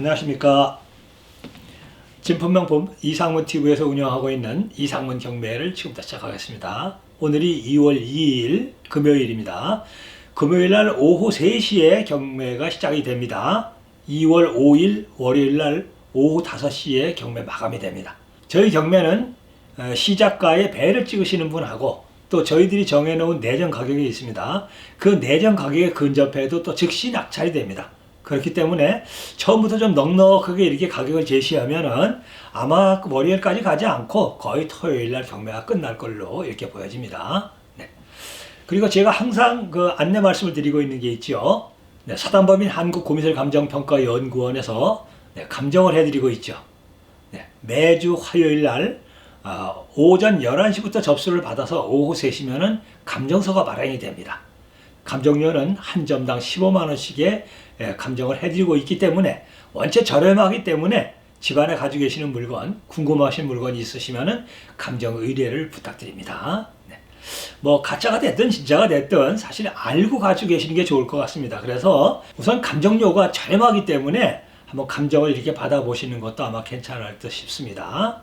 안녕하십니까. 진품명품 이상문 TV에서 운영하고 있는 이상문 경매를 지금부터 시작하겠습니다. 오늘이 2월 2일 금요일입니다. 금요일날 오후 3시에 경매가 시작이 됩니다. 2월 5일 월요일날 오후 5시에 경매 마감이 됩니다. 저희 경매는 시작가에 배를 찍으시는 분하고 또 저희들이 정해놓은 내전 가격이 있습니다. 그 내전 가격에 근접해도 또 즉시 낙찰이 됩니다. 그렇기 때문에 처음부터 좀 넉넉하게 이렇게 가격을 제시하면은 아마 월요일까지 가지 않고 거의 토요일날 경매가 끝날 걸로 이렇게 보여집니다. 네. 그리고 제가 항상 그 안내 말씀을 드리고 있는 게 있죠. 네, 사단법인 한국고미술감정평가연구원에서 감정을 해드리고 있죠. 네, 매주 화요일날 오전 11시부터 접수를 받아서 오후 3시면은 감정서가 발행이 됩니다. 감정료는 한 점당 15만원씩의 감정을 해드리고 있기 때문에 원체 저렴하기 때문에 집안에 가지고 계시는 물건, 궁금하신 물건이 있으시면은 감정 의뢰를 부탁드립니다. 네. 뭐 가짜가 됐든 진짜가 됐든 사실 알고 가지고 계시는 게 좋을 것 같습니다. 그래서 우선 감정료가 저렴하기 때문에 한번 감정을 이렇게 받아보시는 것도 아마 괜찮을 듯 싶습니다.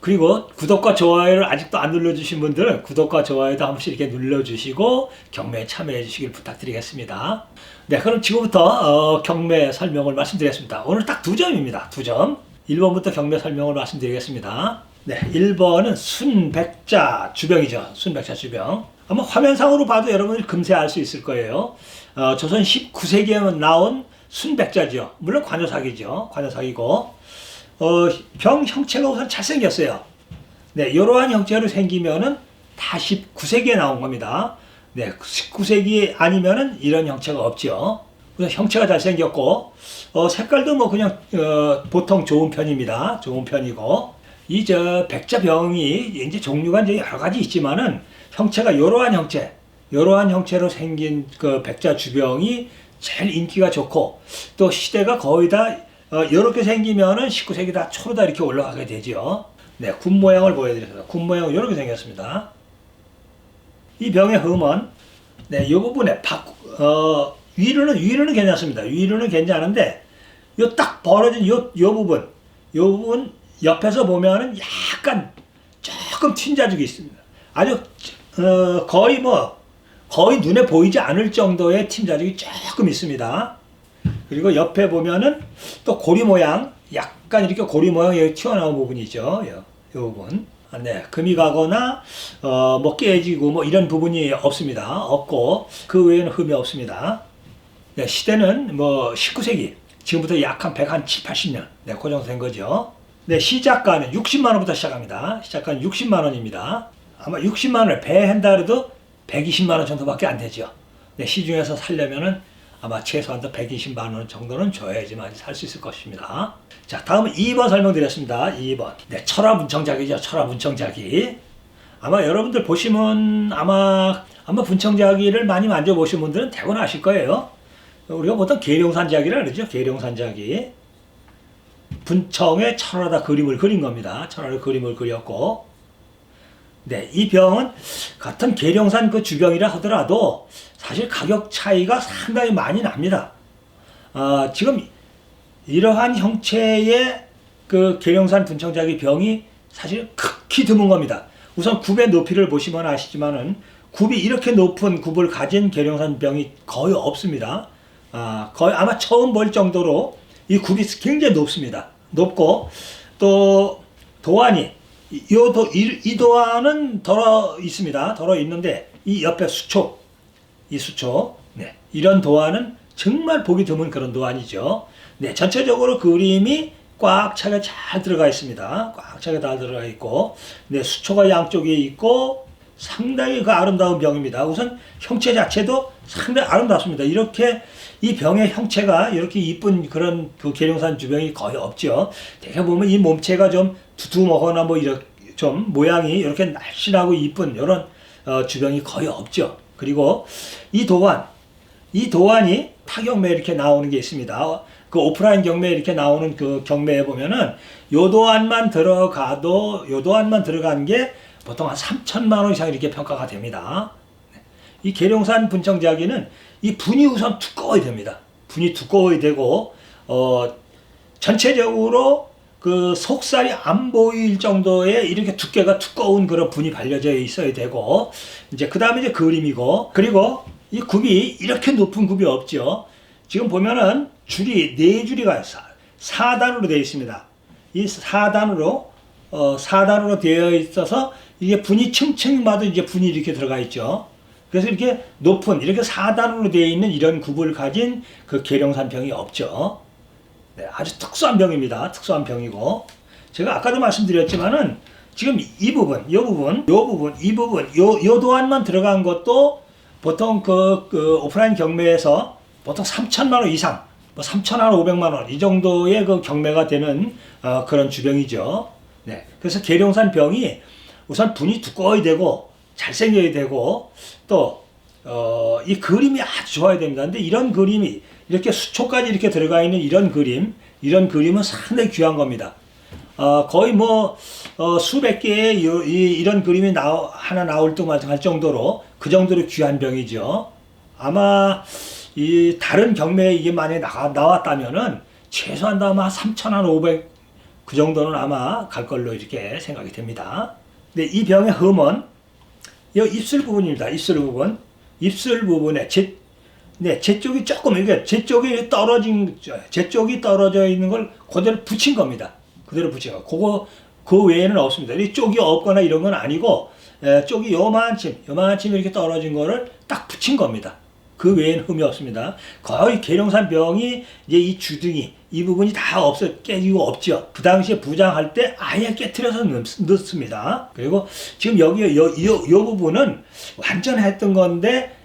그리고 구독과 좋아요를 아직도 안 눌러주신 분들은 구독과 좋아요도 한 번씩 이렇게 눌러주시고 경매에 참여해 주시길 부탁드리겠습니다. 네, 그럼 지금부터 경매 설명을 말씀드리겠습니다. 오늘 딱 2점입니다. 2점. 1번부터 경매 설명을 말씀드리겠습니다. 네, 1번은 순백자 주병이죠. 순백자 주병. 아마 화면상으로 봐도 여러분이 금세 알 수 있을 거예요. 조선 19세기에 나온 순백자죠. 물론 관여삭이죠. 관여삭이고 병 형체가 우선 잘생겼어요. 네, 이러한 형체로 생기면은 다 19세기에 나온 겁니다. 네, 19세기 아니면은 이런 형체가 없죠. 그래서 형체가 잘생겼고, 색깔도 뭐 그냥, 보통 좋은 편입니다. 좋은 편이고, 백자병이 이제 종류가 이제 여러 가지 있지만은 형체가 이러한 형체로 생긴 그 백자주병이 제일 인기가 좋고, 또 시대가 거의 다 이렇게 생기면은 19세기 다 초로 다 이렇게 올라가게 되죠. 네, 군 모양을 보여드렸습니다. 군 모양은 이렇게 생겼습니다. 이 병의 흠은, 네, 이 부분에 위로는 괜찮습니다. 위로는 괜찮은데, 요 딱 벌어진 요 부분 옆에서 보면은 약간 조금 튄 자국이 있습니다. 아주 거의 눈에 보이지 않을 정도의 튄 자국이 조금 있습니다. 그리고 옆에 보면은 또 고리 모양, 약간 이렇게 고리 모양이 여기 튀어나온 부분이죠. 이 부분. 네, 금이 가거나, 뭐 깨지고 뭐 이런 부분이 없습니다. 없고, 그 외에는 흠이 없습니다. 네, 시대는 뭐 19세기, 지금부터 약 한 170, 80년, 네, 그 정도 된 거죠. 네, 시작가는 60만원부터 시작합니다. 시작가는 60만원입니다. 아마 60만원을 배한다 해도 120만원 정도밖에 안 되죠. 네, 시중에서 살려면은 아마 최소한 120만원 정도는 줘야지만 살 수 있을 것입니다. 자, 다음은 2번 설명드렸습니다. 2번. 네, 철화 문청작이죠. 철화 문청작이. 아마 여러분들 보시면 아마 분청작이를 많이 만져보신 분들은 대부분 아실 거예요. 우리가 보통 계룡산작이라 그러죠. 계룡산작이. 분청에 철화다 그림을 그린 겁니다. 철화를 그림을 그렸고. 네, 이 병은 같은 계룡산 그 주병이라 하더라도 사실 가격 차이가 상당히 많이 납니다. 지금 이러한 형체의 그 계룡산 분청작이 병이 사실 극히 드문 겁니다. 우선 굽의 높이를 보시면 아시지만은 굽이 이렇게 높은 굽을 가진 계룡산 병이 거의 없습니다. 거의 아마 처음 볼 정도로 이 굽이 굉장히 높습니다. 높고 또 도안이 이 도안은 덜어 있습니다. 덜어 있는데 이 옆에 수초, 네, 이런 도안은 정말 보기 드문 그런 도안이죠. 네, 전체적으로 그림이 꽉 차게 잘 들어가 있습니다. 꽉 차게 잘 들어가 있고, 네, 수초가 양쪽에 있고 상당히 그 아름다운 병입니다. 우선 형체 자체도 상당히 아름답습니다. 이렇게 이 병의 형체가 이렇게 이쁜 그런 그 계룡산 주병이 거의 없죠. 대개 보면 이 몸체가 좀 두툼하거나 뭐 이렇게 좀 모양이 이렇게 날씬하고 이쁜 이런 주병이 거의 없죠. 그리고 이 도안이 타경매에 이렇게 나오는 게 있습니다. 그 오프라인 경매에 이렇게 나오는 그 경매에 보면은 요 도안만 들어간 게 보통 한 3천만 원 이상 이렇게 평가가 됩니다. 이 계룡산 분청작이는 이 분이 우선 두꺼워야 됩니다. 분이 두꺼워야 되고 전체적으로 그 속살이 안 보일 정도의 이렇게 두께가 두꺼운 그런 분이 발려져 있어야 되고, 이제 그 다음에 이제 그림이고, 그리고 이 굽이 이렇게 높은 굽이 없죠. 지금 보면은 줄이 4줄이가 4단으로 되어 있습니다. 이 4단으로 되어 있어서 이게 분이 층층마다 이제 분이 이렇게 들어가 있죠. 그래서 이렇게 높은 이렇게 4단으로 되어 있는 이런 굽을 가진 그 계룡산 병이 없죠. 네, 아주 특수한 병입니다. 특수한 병이고, 제가 아까도 말씀드렸지만은 지금 이 부분, 요 도안만 들어간 것도 보통 그 오프라인 경매에서 보통 3천만 원 이상, 뭐 3,500만 원 이 정도의 그 경매가 되는 그런 주병이죠. 네, 그래서 계룡산 병이 우선 분이 두꺼워야 되고 잘생겨야 되고 또 이 그림이 아주 좋아야 됩니다. 근데 이런 그림이 이렇게 수초까지 이렇게 들어가 있는 이런 그림은 상당히 귀한 겁니다. 거의 뭐 수백 개의 이런 그림이 하나 나올 듯 할 정도로 그 정도로 귀한 병이죠. 아마 이 다른 경매에 이게 만약에 나왔다면은 최소한 아마 3,500 그 정도는 아마 갈 걸로 이렇게 생각이 됩니다. 근데 이 병의 흠은 이 입술 부분입니다. 입술 부분에 제 쪽이 조금 이게 제 쪽이 떨어져 있는 걸 그대로 붙인 겁니다. 그대로 붙여. 그 외에는 없습니다. 이 쪽이 없거나 이런 건 아니고 쪽이 요만큼 이렇게 떨어진 거를 딱 붙인 겁니다. 그 외에는 흠이 없습니다. 거의 계룡산 병이 이제 이 주둥이 이 부분이 다 깨지고 없죠. 그 당시에 부장할 때 아예 깨트려서 넣습니다. 그리고 지금 여기 요 부분은 완전 했던 건데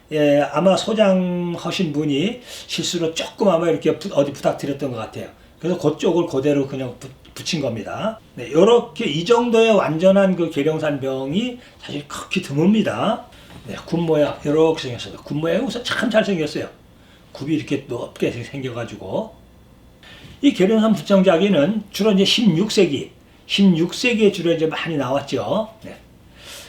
아마 소장하신 분이 실수로 조금 아마 이렇게 어디 부탁드렸던 것 같아요. 그래서 그쪽을 그대로 그냥 붙인 겁니다. 네, 요렇게 이 정도의 완전한 그 계룡산 병이 사실 극히 드뭅니다. 네, 굽 모양 이렇게 생겼어요. 굽 모양이 우선 참 잘생겼어요. 굽이 이렇게 높게 생겨가지고 이 계룡산 부청자기는 주로 이제 16세기에 주로 이제 많이 나왔죠. 네.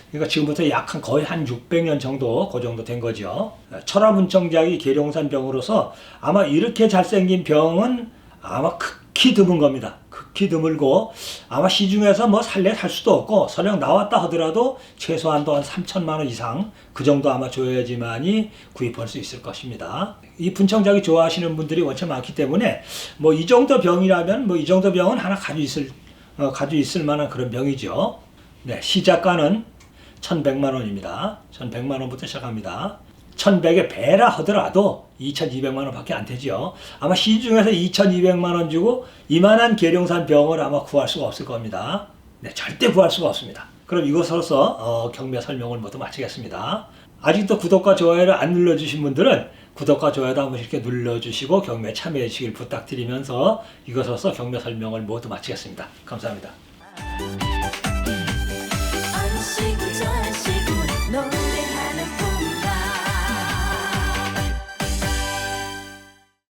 그러니까 지금부터 약 거의 한 600년 정도 그 정도 된 거죠. 철화분청자기 계룡산 병으로서 아마 이렇게 잘생긴 병은 아마 극히 드문 겁니다. 극히 드물고 아마 시중에서 뭐 살 수도 없고 설령 나왔다 하더라도 최소한도 한 3천만 원 이상 그 정도 아마 줘야지만이 구입할 수 있을 것입니다. 이 분청자기 좋아하시는 분들이 원체 많기 때문에 뭐 이 정도 병이라면 뭐 이 정도 병은 하나 가지고 있을 만한 그런 병이죠. 네, 시작가는 1,100만 원입니다. 1,100만 원부터 시작합니다. 1,100의 배라 하더라도 2,200만 원밖에 안 되죠. 아마 시중에서 2,200만 원 주고 이만한 계룡산 병을 아마 구할 수가 없을 겁니다. 네, 절대 구할 수가 없습니다. 그럼 이것으로서 경매 설명을 모두 마치겠습니다. 아직도 구독과 좋아요를 안 눌러주신 분들은 구독과 좋아요도 한번 이렇게 눌러주시고 경매에 참여해 주시길 부탁드리면서 이것으로서 경매 설명을 모두 마치겠습니다. 감사합니다.